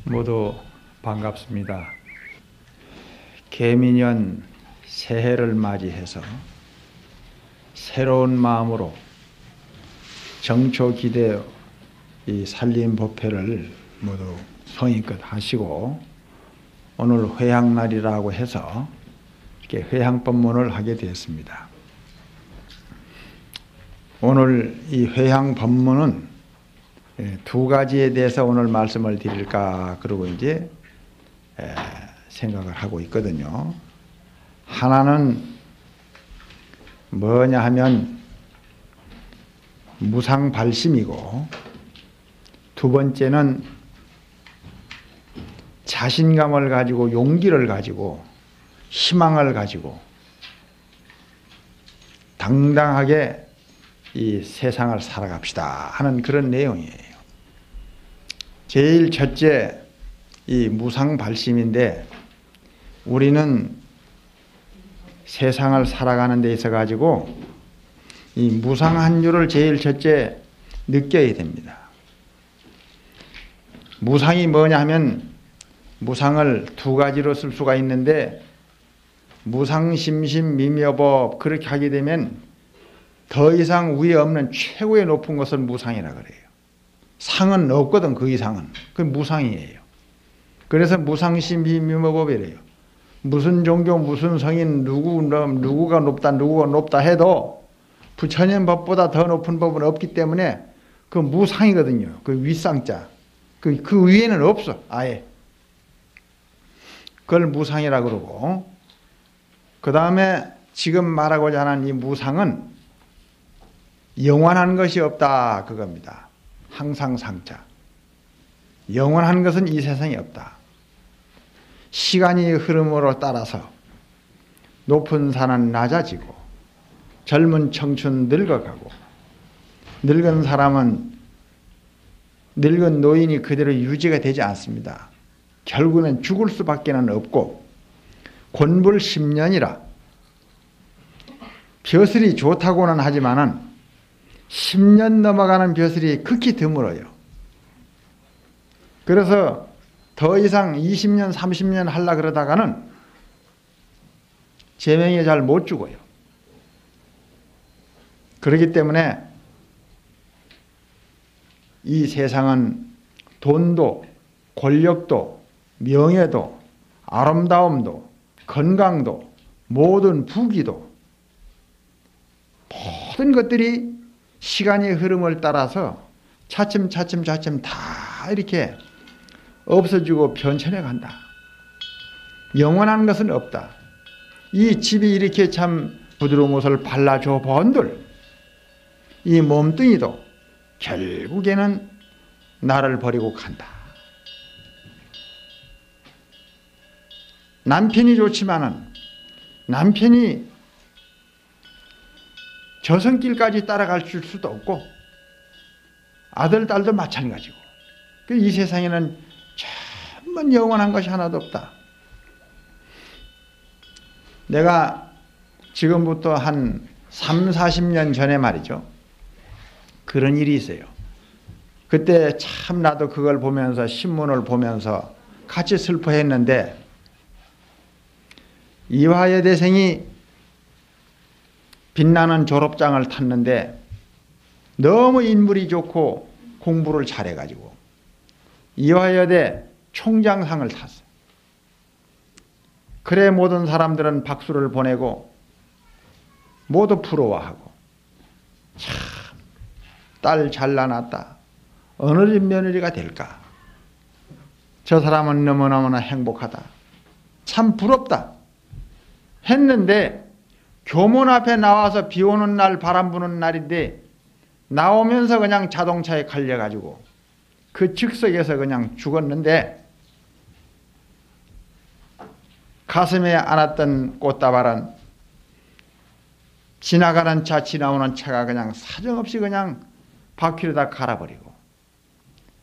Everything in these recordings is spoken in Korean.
모두 반갑습니다. 개미년 새해를 맞이해서 새로운 마음으로 정초기대 이 살림법회를 모두 성의껏 하시고 오늘 회향날이라고 해서 이렇게 회향법문을 하게 되었습니다. 오늘 이 회향법문은 두 가지에 대해서 오늘 말씀을 드릴까 그러고 이제 생각을 하고 있거든요. 하나는 뭐냐 하면 무상발심이고, 두 번째는 자신감을 가지고 용기를 가지고 희망을 가지고 당당하게 이 세상을 살아갑시다 하는 그런 내용이에요. 제일 첫째 이 무상발심인데, 우리는 세상을 살아가는 데 있어 가지고 이 무상한 줄을 제일 첫째 느껴야 됩니다. 무상이 뭐냐 하면 무상을 두 가지로 쓸 수가 있는데, 무상심심미묘법 그렇게 하게 되면 더 이상 위에 없는 최고의 높은 것은 무상이라 그래요. 상은 없거든. 그 이상은. 그 무상이에요. 그래서 무상심심미묘법이래요. 무슨 종교 무슨 성인 누구가 높다 해도 부처님 법보다 더 높은 법은 없기 때문에 그 무상이거든요. 그 윗상자. 그 위에는 없어. 아예. 그걸 무상이라 그러고, 그 다음에 지금 말하고자 하는 이 무상은 영원한 것이 없다 그겁니다. 항상 상자. 영원한 것은 이 세상에 없다. 시간이 흐름으로 따라서 높은 산은 낮아지고 젊은 청춘 늙어가고 늙은 사람은 늙은 노인이 그대로 유지가 되지 않습니다. 결국은 죽을 수밖에 없고, 곤불 10년이라 벼슬이 좋다고는 하지만은 10년 넘어가는 벼슬이 극히 드물어요. 그래서 더 이상 20년 30년 하려 그러다가는 제명에 잘 못 죽어요. 그렇기 때문에 이 세상은 돈도 권력도 명예도 아름다움도 건강도 모든 부귀도 모든 것들이 시간의 흐름을 따라서 차츰 다 이렇게 없어지고 변천해 간다. 영원한 것은 없다. 이 집이 이렇게 참 부드러운 옷을 발라줘 본들 이 몸뚱이도 결국에는 나를 버리고 간다. 남편이 좋지만은 남편이 저승길까지 따라갈 수도 없고, 아들, 딸도 마찬가지고. 이 세상에는 전부 영원한 것이 하나도 없다. 내가 지금부터 한 3, 40년 전에 말이죠. 그런 일이 있어요. 그때 참 나도 그걸 보면서 신문을 보면서 같이 슬퍼했는데, 이화여 대생이 빛나는 졸업장을 탔는데 너무 인물이 좋고 공부를 잘해가지고 이화여대 총장상을 탔어요. 그래 모든 사람들은 박수를 보내고 모두 부러워하고, 참 딸 잘나났다. 어느 집 며느리가 될까? 저 사람은 너무너무나 행복하다. 참 부럽다. 했는데 교문 앞에 나와서 비 오는 날 바람 부는 날인데 나오면서 그냥 자동차에 걸려가지고 그 즉석에서 그냥 죽었는데, 가슴에 안았던 꽃다발은 지나가는 차 지나오는 차가 그냥 사정없이 그냥 바퀴를 다 갈아버리고,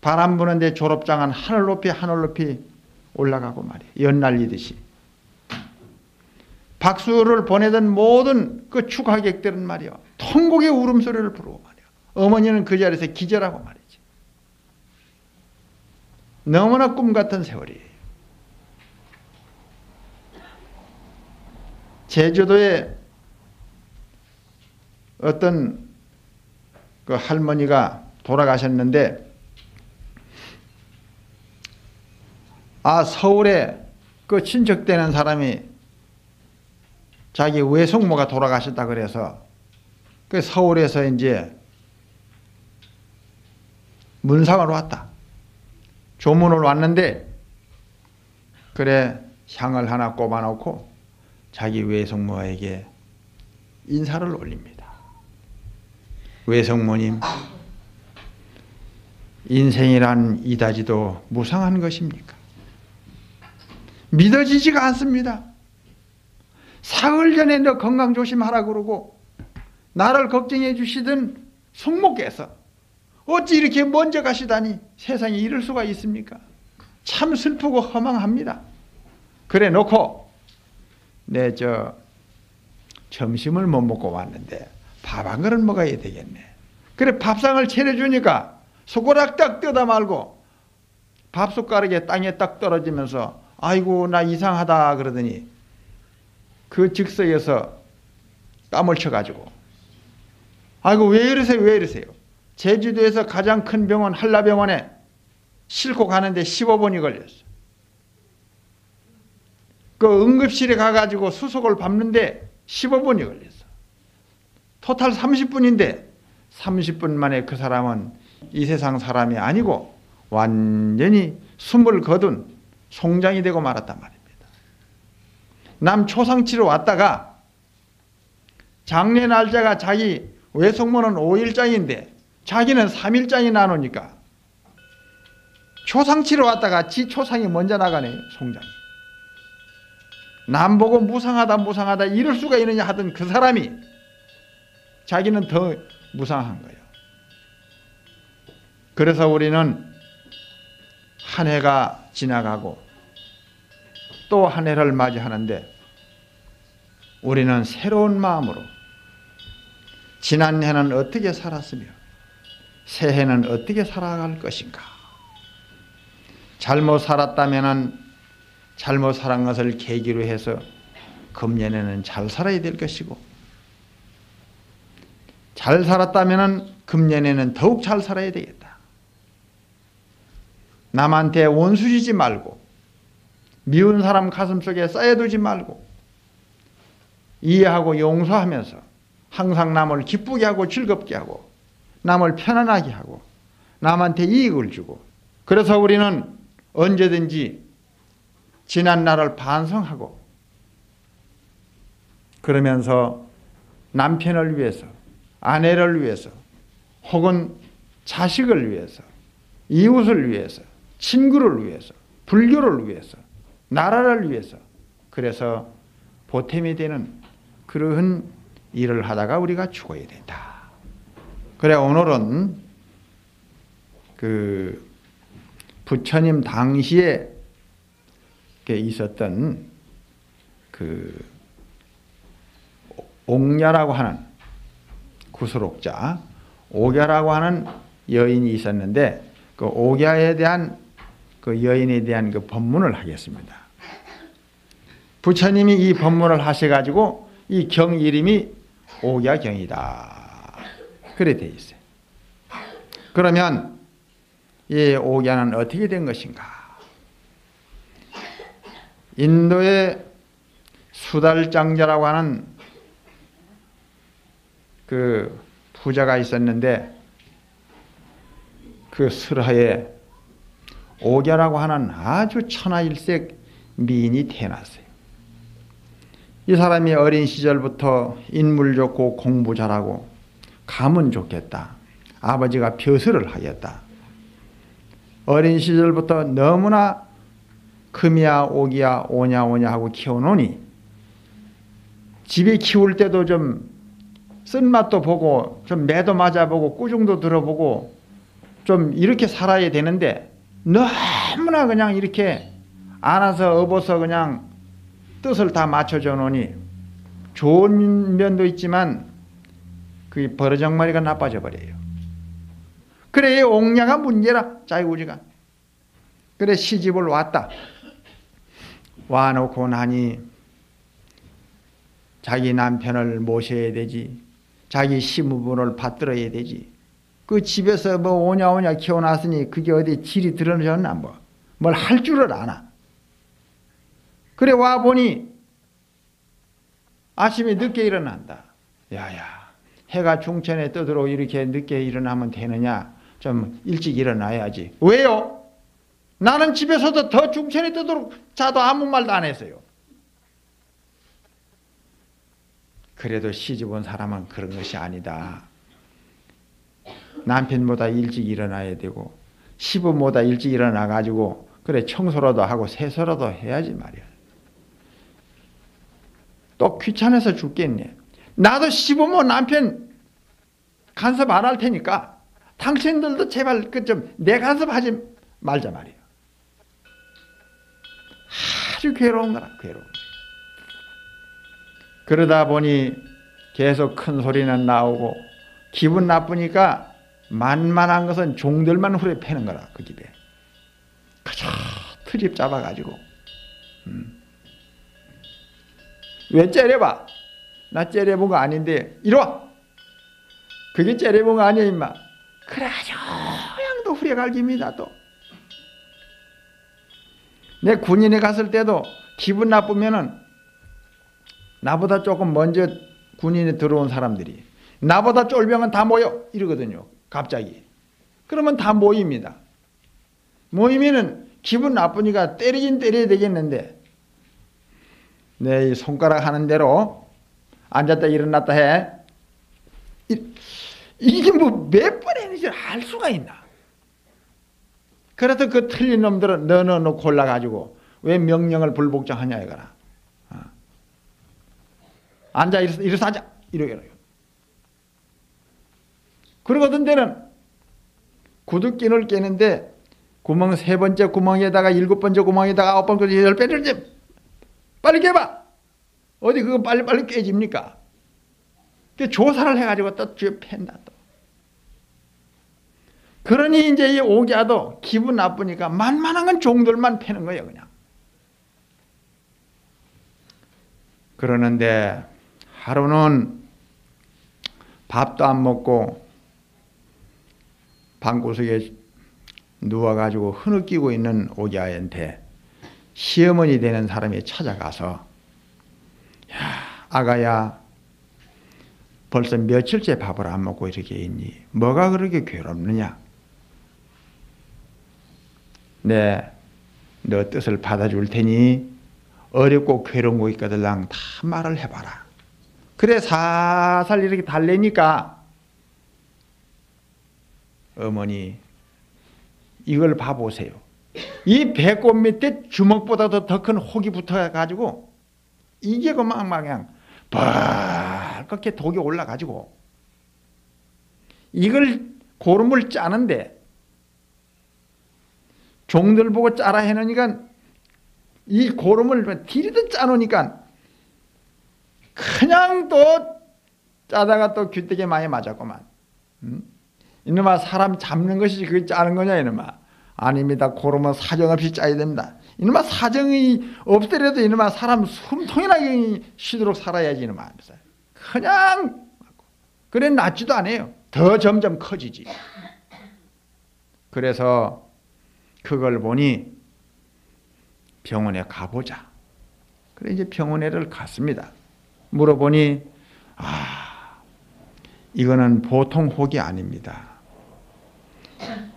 바람 부는데 졸업장은 하늘 높이 올라가고 말이에요. 연날리듯이. 박수를 보내던 모든 그 축하객들은 말이요, 통곡의 울음소리를 부르고 말이요, 어머니는 그 자리에서 기절하고 말이지. 너무나 꿈 같은 세월이에요. 제주도에 어떤 그 할머니가 돌아가셨는데, 서울에 그 친척되는 사람이 자기 외숙모가 돌아가셨다 그래서 그 서울에서 이제 문상을 왔다. 조문을 왔는데, 그래 향을 하나 꼽아놓고 자기 외숙모에게 인사를 올립니다. 외숙모님, 인생이란 이다지도 무상한 것입니까? 믿어지지가 않습니다. 사흘 전에 너 건강 조심하라 그러고 나를 걱정해 주시던 숙모께서 어찌 이렇게 먼저 가시다니 세상에 이럴 수가 있습니까? 참 슬프고 허망합니다. 그래 놓고 점심을 못 먹고 왔는데 밥 한 그릇 먹어야 되겠네. 그래 밥상을 차려주니까 숟가락 딱 뜯어 말고 밥 숟가락에 땅에 딱 떨어지면서 아이고 나 이상하다 그러더니 그 즉석에서 땀을 쳐가지고 아이고 왜 이러세요 왜 이러세요. 제주도에서 가장 큰 병원 한라병원에 싣고 가는데 15분이 걸렸어. 그 응급실에 가가지고 수속을 밟는데 15분이 걸렸어. 토탈 30분인데 30분 만에 그 사람은 이 세상 사람이 아니고 완전히 숨을 거둔 송장이 되고 말았단 말입니다. 남 초상치러 왔다가 장례 날짜가 자기 외숙모는 5일장인데 자기는 3일장이 나누니까 초상치러 왔다가 지 초상이 먼저 나가네. 송장이. 남 보고 무상하다 이럴 수가 있느냐 하던 그 사람이 자기는 더 무상한 거예요. 그래서 우리는 한 해가 지나가고 또 한 해를 맞이하는데 우리는 새로운 마음으로 지난 해는 어떻게 살았으며 새해는 어떻게 살아갈 것인가. 잘못 살았다면 잘못 살은 것을 계기로 해서 금년에는 잘 살아야 될 것이고, 잘 살았다면 금년에는 더욱 잘 살아야 되겠다. 남한테 원수지지 말고 미운 사람 가슴속에 쌓여두지 말고 이해하고 용서하면서 항상 남을 기쁘게 하고 즐겁게 하고 남을 편안하게 하고 남한테 이익을 주고, 그래서 우리는 언제든지 지난 날을 반성하고 그러면서 남편을 위해서, 아내를 위해서, 혹은 자식을 위해서, 이웃을 위해서, 친구를 위해서, 불교를 위해서, 나라를 위해서, 그래서 보탬이 되는 그러한 일을 하다가 우리가 죽어야 된다. 그래 오늘은 그 부처님 당시에 있었던 그 옥녀라고 하는 구슬옥자, 옥야라고 하는 여인이 있었는데 그 옥야에 대한 그 여인에 대한 그 법문을 하겠습니다. 부처님이 이 법문을 하셔가지고 이 경 이름이 옥야경이다. 그래 돼 있어요. 그러면 이 옥야는 어떻게 된 것인가? 인도의 수달장자라고 하는 그 부자가 있었는데 그 설하에 옥야라고 하는 아주 천하일색 미인이 태어났어요. 이 사람이 어린 시절부터 인물 좋고 공부 잘하고 가문 좋겠다. 아버지가 벼슬을 하겠다. 어린 시절부터 너무나 금이야 옥이야 오냐 하고 키워놓으니 집에 키울 때도 좀 쓴맛도 보고 좀 매도 맞아보고 꾸중도 들어보고 좀 이렇게 살아야 되는데 너무나 그냥 이렇게 안아서 업어서 그냥 뜻을 다 맞춰줘 놓으니 좋은 면도 있지만 그 버르장머리가 나빠져 버려요. 그래 이 옥냐가 문제라. 자기우지가 그래 시집을 왔다. 와놓고 나니 자기 남편을 모셔야 되지. 자기 시무분을 받들어야 되지. 그 집에서 뭐 오냐 키워놨으니 그게 어디 질이 드러졌나 뭐. 뭘 할 줄을 아나. 그래 와보니 아침에 늦게 일어난다. 야야 해가 중천에 뜨도록 이렇게 늦게 일어나면 되느냐. 좀 일찍 일어나야지. 왜요? 나는 집에서도 더 중천에 뜨도록 자도 아무 말도 안 했어요. 그래도 시집 온 사람은 그런 것이 아니다. 남편보다 일찍 일어나야 되고 시부모보다 일찍 일어나가지고 그래 청소라도 하고 세수라도 해야지 말이야. 또 귀찮아서 죽겠네. 나도 시부모 남편 간섭 안 할 테니까 당신들도 제발 그 좀 내 간섭하지 말자 말이야. 아주 괴로운 거라 괴로운 거야. 그러다 보니 계속 큰 소리는 나오고 기분 나쁘니까 만만한 것은 종들만 후려 패는 거라 그 집에. 그저 트집 잡아가지고 왜 째려봐? 나 째려본 거 아닌데 이리 와. 그게 째려본 거 아니야 임마. 그래가지고 양도 후려갈깁니다. 또 내 군인에 갔을 때도 기분 나쁘면은 나보다 조금 먼저 군인에 들어온 사람들이 나보다 쫄병은 다 모여 이러거든요. 갑자기. 그러면 다 모입니다. 모이면은 기분 나쁘니까 때리긴 때려야 되겠는데 내 손가락 하는 대로 앉았다 일어났다 해. 이게 뭐 몇 번 했는지 알 수가 있나. 그래서 그 틀린 놈들은 너너 골라가지고 왜 명령을 불복종하냐 이거라. 앉아 일어서 앉아 이러게요. 그리고 어떤 때는 구두끈을 깨는데 구멍 3번째 구멍에다가 7번째 구멍에다가 9번째 10번째 빨리 깨봐. 어디 그거 빨리 깨집니까? 조사를 해가지고 또 쥐어 팬다 또. 그러니 이제 이 옥야도 기분 나쁘니까 만만한 건 종들만 패는 거예요 그냥. 그러는데 하루는 밥도 안 먹고 방구석에 누워가지고 흐느끼고 있는 옥야한테 시어머니 되는 사람이 찾아가서 야 아가야 벌써 며칠째 밥을 안 먹고 이렇게 있니? 뭐가 그렇게 괴롭느냐? 네, 너 뜻을 받아줄 테니 어렵고 괴로운 거 있거들랑 다 말을 해봐라. 그래 살살 이렇게 달래니까 어머니 이걸 봐보세요. 이 배꼽 밑에 주먹보다도 더 큰 혹이 붙어가지고 이게 그냥 벌겋게 독이 올라가지고 이걸 고름을 짜는데 종들 보고 짜라 해놓으니까 이 고름을 디리듯 짜놓으니까 그냥 또 짜다가 또 귀때기에 많이 맞았구만. 이놈아 사람 잡는 것이 그게 짜는 거냐 이놈아. 아닙니다. 고름은 사정없이 짜야 됩니다. 이놈아 사정이 없더라도 이놈아 사람 숨통이나 쉬도록 살아야지 이놈아. 그냥 그래 낫지도 않아요. 더 점점 커지지. 그래서 그걸 보니 병원에 가보자. 그래 이제 병원에를 갔습니다. 물어보니 이거는 보통 혹이 아닙니다.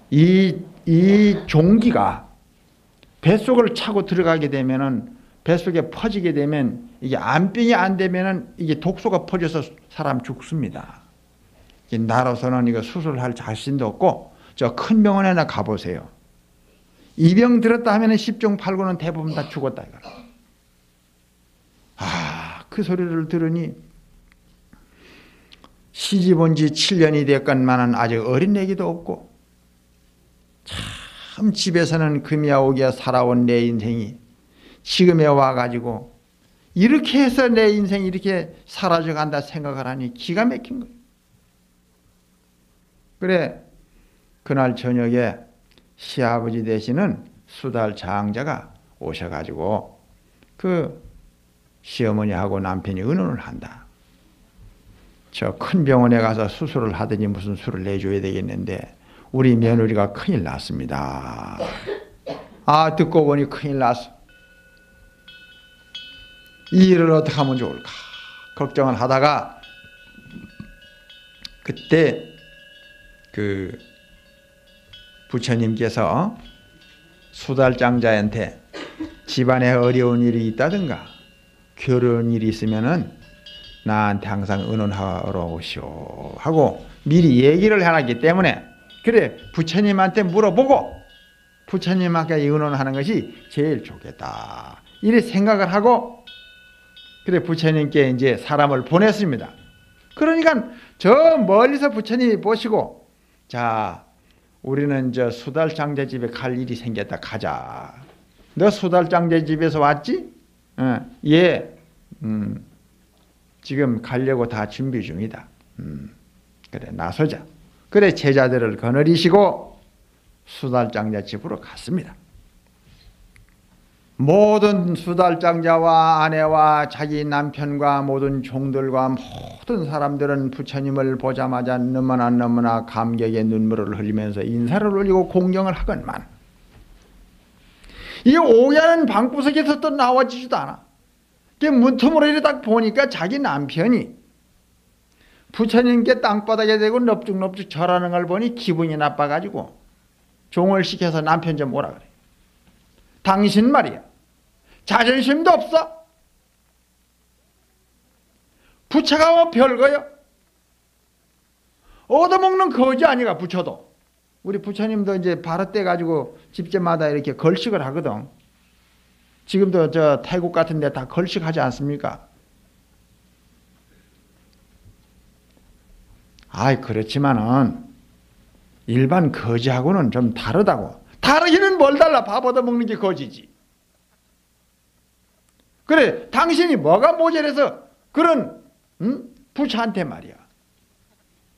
이 종기가 뱃속을 차고 들어가게 되면은 뱃속에 퍼지게 되면 이게 안병이 안 되면은 이게 독소가 퍼져서 사람 죽습니다. 나로서는 이거 수술할 자신도 없고 저 큰 병원에나 가보세요. 이 병 들었다 하면은 10중 8구는 대부분 다 죽었다 이거라. 그 소리를 들으니 시집 온 지 7년이 됐건만은 아직 어린 애기도 없고 참 집에서는 금이야 오기야 살아온 내 인생이 지금에 와가지고 이렇게 해서 내 인생이 이렇게 사라져간다 생각을 하니 기가 막힌 거예요. 그래 그날 저녁에 시아버지 되시는 수달 장자가 오셔가지고 그 시어머니하고 남편이 의논을 한다. 저 큰 병원에 가서 수술을 하더니 무슨 수를 내줘야 되겠는데 우리 며느리가 큰일 났습니다. 아, 듣고 보니 큰일 났어. 이 일을 어떻게 하면 좋을까 걱정을 하다가 그때 그 부처님께서 수달장자한테 집안에 어려운 일이 있다든가 괴로운 일이 있으면은 나한테 항상 의논하러 오시오 하고 미리 얘기를 해놨기 때문에 그래 부처님한테 물어보고 부처님한테 의논하는 것이 제일 좋겠다 이렇게 생각을 하고 그래 부처님께 이제 사람을 보냈습니다. 그러니까 저 멀리서 부처님이 보시고 자 우리는 저 수달장자 집에 갈 일이 생겼다 가자. 너 수달장자 집에서 왔지? 예. 지금 가려고 다 준비 중이다. 그래 나서자. 그래 제자들을 거느리시고 수달장자 집으로 갔습니다. 모든 수달장자와 아내와 자기 남편과 모든 종들과 모든 사람들은 부처님을 보자마자 너무나 감격의 눈물을 흘리면서 인사를 올리고 공경을 하건만 이 오야는 방구석에서 또 나와지지도 않아. 문틈으로 이렇게 딱 보니까 자기 남편이 부처님께 땅바닥에 대고 넙죽넙죽 절하는 걸 보니 기분이 나빠가지고 종을 시켜서 남편 좀 오라 그래. 당신 말이야. 자존심도 없어? 부처가 뭐 별거요? 얻어먹는 거지 아니가 부처도. 우리 부처님도 이제 바르떼 가지고 집집마다 이렇게 걸식을 하거든. 지금도 저 태국 같은 데 다 걸식하지 않습니까? 아이 그렇지만은 일반 거지하고는 좀 다르다고. 다르기는 뭘 달라. 밥 얻어먹는 게 거지지. 그래 당신이 뭐가 모자라서 그런 부처한테 말이야.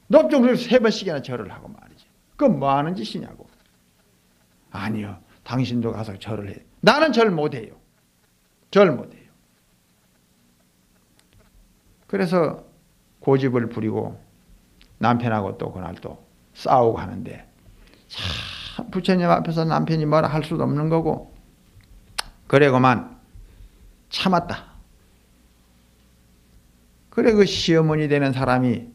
넙죽을 3번씩이나 절을 하고 말이지. 그건 뭐 하는 짓이냐고. 아니요. 당신도 가서 절을 해. 나는 절 못해요. 절 못해요. 그래서 고집을 부리고 남편하고 또 그날 또 싸우고 하는데 참 부처님 앞에서 남편이 뭐라 할 수도 없는 거고 그래고만 참았다. 그래 그 시어머니 되는 사람이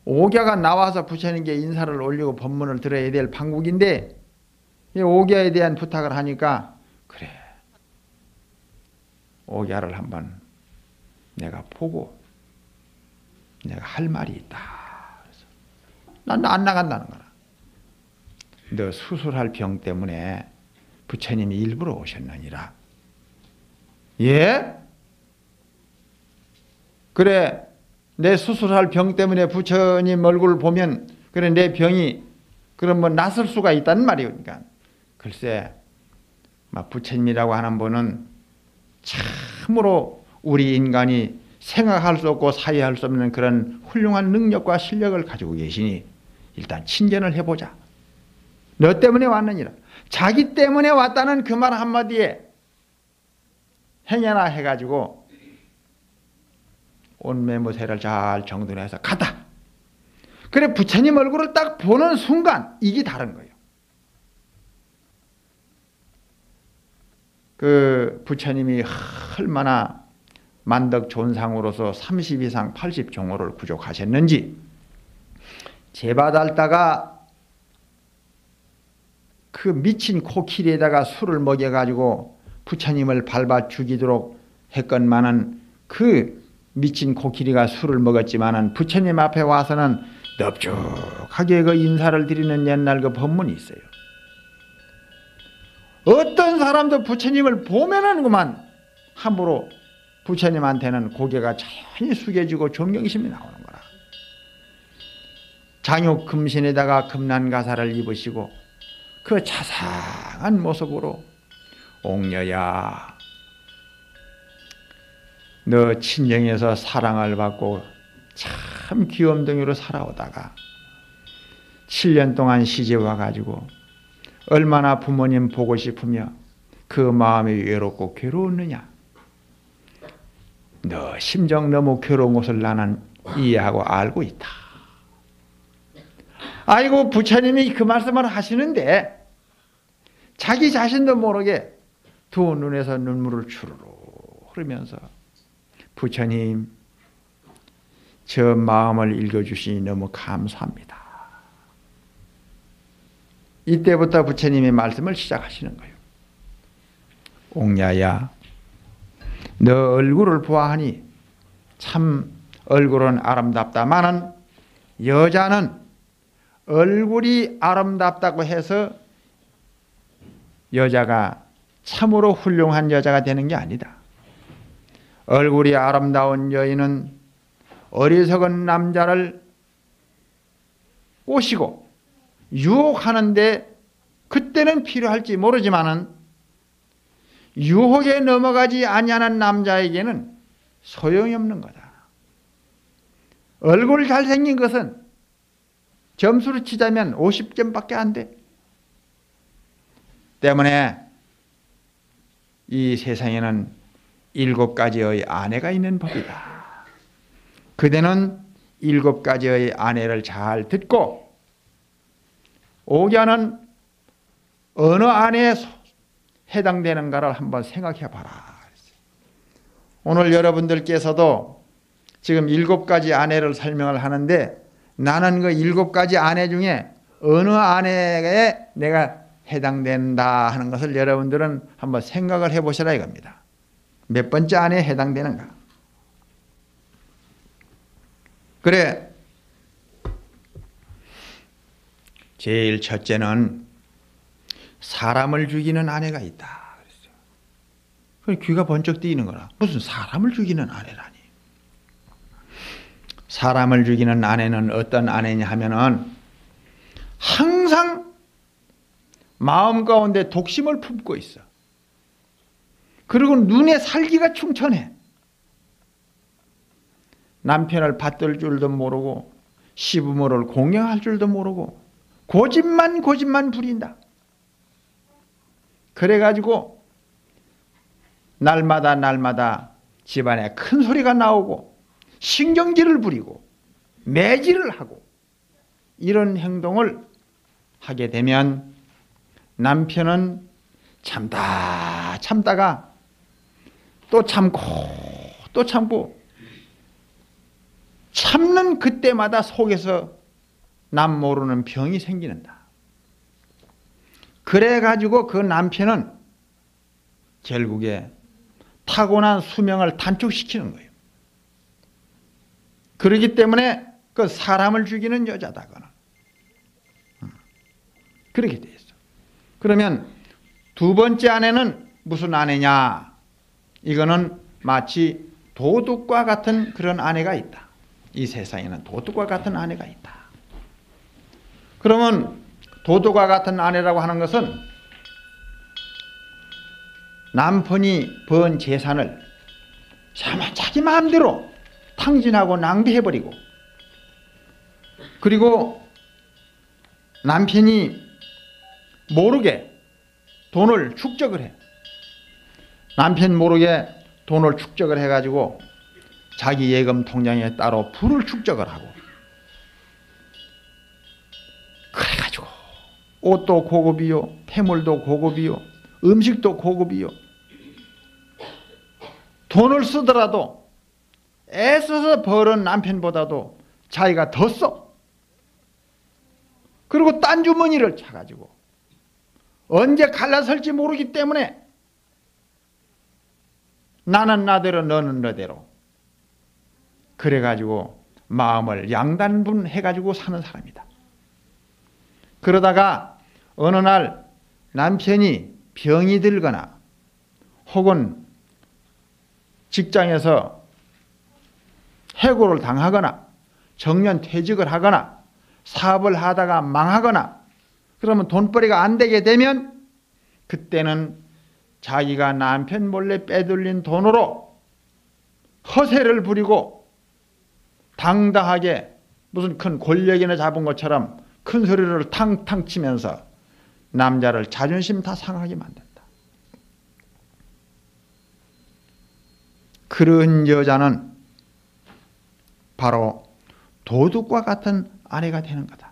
오갸가 나와서 부처님께 인사를 올리고 법문을 들어야 될 판국인데 오갸에 대한 부탁을 하니까 그래 오갸를 한번 내가 보고 내가 할 말이 있다. 난 안 나간다는 거라. 너 수술할 병 때문에 부처님이 일부러 오셨느니라. 예? 그래 내 수술할 병 때문에 부처님 얼굴을 보면 그래 내 병이 그럼 뭐 낫을 수가 있다는 말이에요. 그러니까 글쎄 막 부처님이라고 하는 분은 참으로 우리 인간이 생각할 수 없고 사회할 수 없는 그런 훌륭한 능력과 실력을 가지고 계시니 일단 친견을 해보자. 너 때문에 왔느니라. 자기 때문에 왔다는 그 말 한마디에 행여나 해가지고 온매무새를 잘 정돈해서 갔다. 그래 부처님 얼굴을 딱 보는 순간 이게 다른 거예요. 그 부처님이 얼마나 만덕존상으로서 30 이상 80종호를 구족하셨는지 제바달다가 그 미친 코끼리에다가 술을 먹여가지고 부처님을 밟아 죽이도록 했건만은 그 미친 코끼리가 술을 먹었지만은 부처님 앞에 와서는 넙죽하게 그 인사를 드리는 옛날 그 법문이 있어요. 어떤 사람도 부처님을 보면은 그만 함부로 부처님한테는 고개가 자연히 숙여지고 존경심이 나오는 거라. 장육 금신에다가 금난가사를 입으시고 그 자상한 모습으로 옥녀야 너 친정에서 사랑을 받고 참 귀염둥이로 살아오다가 7년 동안 시집 와가지고 얼마나 부모님 보고 싶으며 그 마음이 외롭고 괴로웠느냐. 너 심정 너무 괴로운 것을 나는 이해하고 알고 있다. 아이고, 부처님이 그 말씀을 하시는데 자기 자신도 모르게 두 눈에서 눈물을 주르르 흐르면서 부처님, 저 마음을 읽어주시니 너무 감사합니다. 이때부터 부처님의 말씀을 시작하시는 거예요. 옥냐야, 너 얼굴을 보아하니 참 얼굴은 아름답다마는 여자는 얼굴이 아름답다고 해서 여자가 참으로 훌륭한 여자가 되는 게 아니다. 얼굴이 아름다운 여인은 어리석은 남자를 꼬시고 유혹하는데 그때는 필요할지 모르지만은 유혹에 넘어가지 아니하는 남자에게는 소용이 없는 거다. 얼굴 잘생긴 것은 점수로 치자면 50점밖에 안 돼. 때문에 이 세상에는 7가지의 아내가 있는 법이다. 그대는 7가지의 아내를 잘 듣고 옥야는 어느 아내에 해당되는가를 한번 생각해 봐라. 오늘 여러분들께서도 지금 7가지 아내를 설명을 하는데 나는 그 7가지 아내 중에 어느 아내에 내가 해당된다 하는 것을 여러분들은 한번 생각을 해보시라 이겁니다. 몇 번째 아내에 해당되는가? 그래, 제일 첫째는 사람을 죽이는 아내가 있다. 그래서 귀가 번쩍 뜨이는 거라. 무슨 사람을 죽이는 아내라니. 사람을 죽이는 아내는 어떤 아내냐 하면은 항상 마음 가운데 독심을 품고 있어. 그리고 눈에 살기가 충천해. 남편을 받들 줄도 모르고 시부모를 공경할 줄도 모르고 고집만 부린다. 그래가지고 날마다 집안에 큰 소리가 나오고 신경질을 부리고 매질을 하고 이런 행동을 하게 되면 남편은 참다가 또 참고 참는 그때마다 속에서 남 모르는 병이 생기는다. 그래가지고 그 남편은 결국에 타고난 수명을 단축시키는 거예요. 그렇기 때문에 그 사람을 죽이는 여자다. 그렇게 돼 있어. 그러면 두 번째 아내는 무슨 아내냐? 이거는 마치 도둑과 같은 그런 아내가 있다. 이 세상에는 도둑과 같은 아내가 있다. 그러면 도둑과 같은 아내라고 하는 것은 남편이 번 재산을 자기 마음대로 탕진하고 낭비해버리고, 그리고 남편이 모르게 돈을 축적을 해. 남편 모르게 돈을 축적을 해가지고 자기 예금 통장에 따로 부를 축적을 하고, 그래가지고 옷도 고급이요, 폐물도 고급이요, 음식도 고급이요. 돈을 쓰더라도 애써서 버는 남편보다도 자기가 더 써. 그리고 딴 주머니를 차가지고 언제 갈라설지 모르기 때문에 나는 나대로 너는 너대로 그래가지고 마음을 양단분해가지고 사는 사람이다. 그러다가 어느 날 남편이 병이 들거나 혹은 직장에서 해고를 당하거나 정년 퇴직을 하거나 사업을 하다가 망하거나 그러면 돈벌이가 안 되게 되면 그때는 자기가 남편 몰래 빼돌린 돈으로 허세를 부리고 당당하게 무슨 큰 권력이나 잡은 것처럼 큰 소리를 탕탕 치면서 남자를 자존심 다 상하게 만든다. 그런 여자는 바로 도둑과 같은 아내가 되는 거다.